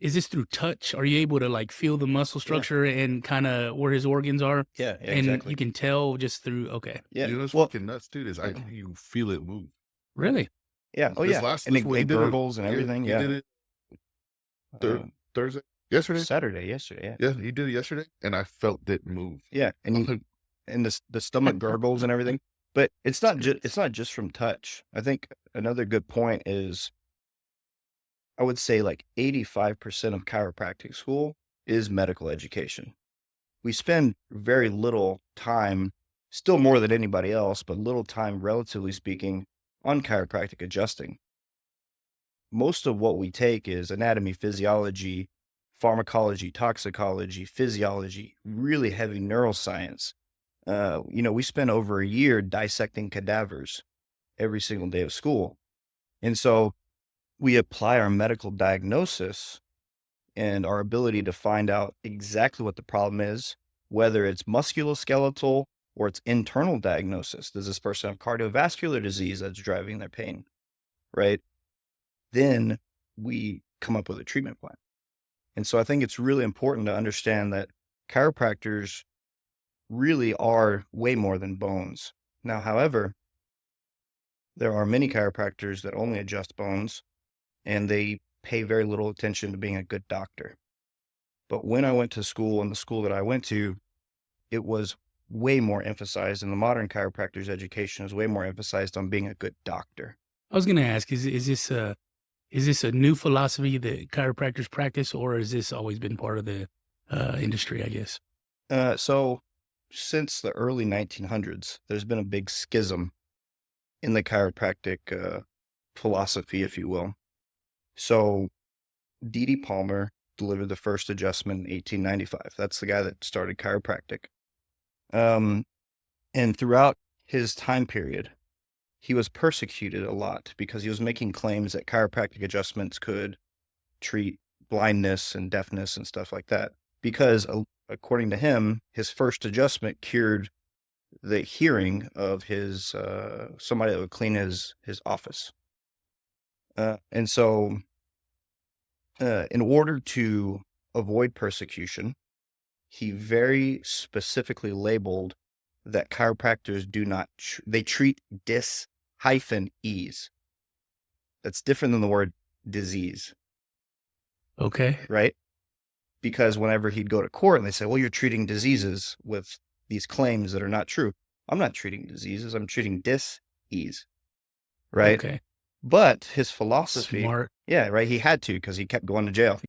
is this through touch? Are you able to, like, feel the muscle Yeah. structure and kinda where his organs are, Yeah, yeah, and you exactly. can tell just through okay. Yeah. You know what's Well, fucking nuts, dude, is you feel it move. Really? yeah. Oh, yeah. And This it, one, he it did it. gurgles and Yeah, everything. he Yeah. did it Uh, Thursday, yesterday. Saturday, yesterday. Yeah. Yeah, he did it yesterday, and I felt it move. Yeah. And I'm you, like, and the stomach gurgles and everything. But it's not just from touch. I think another good point is I would say like 85% of chiropractic school is medical education. We spend very little time, still more than anybody else, but little time, relatively speaking, on chiropractic adjusting. Most of what we take is anatomy, physiology, pharmacology, toxicology, physiology, really heavy neuroscience. We spend over a year dissecting cadavers every single day of school. And so we apply our medical diagnosis and our ability to find out exactly what the problem is, whether it's musculoskeletal or it's internal diagnosis. Does this person have cardiovascular disease that's driving their pain? Right. Then we come up with a treatment plan. And so I think it's really important to understand that chiropractors really are way more than bones. Now, however, there are many chiropractors that only adjust bones and they pay very little attention to being a good doctor. But when I went to school, and the school that I went to, it was way more emphasized, and the modern chiropractor's education is way more emphasized on being a good doctor. I was gonna ask, is this a new philosophy that chiropractors practice, or has this always been part of the, industry, I guess? So since the early 1900s, there's been a big schism in the chiropractic philosophy, if you will. So D.D. Palmer delivered the first adjustment in 1895. That's the guy that started chiropractic. Um, and throughout his time period, he was persecuted a lot because he was making claims that chiropractic adjustments could treat blindness and deafness and stuff like that. Because according to him, his first adjustment cured the hearing of his somebody that would clean his office. And so, in order to avoid persecution, he very specifically labeled that chiropractors do not they treat dis-ease. That's different than the word disease, Okay. right? Because whenever he'd go to court and they say, well, you're treating diseases with these claims that are not true. I'm not treating diseases. I'm treating dis-ease, right? Okay. But his philosophy, Smart. yeah, right. He had to because he kept going to jail.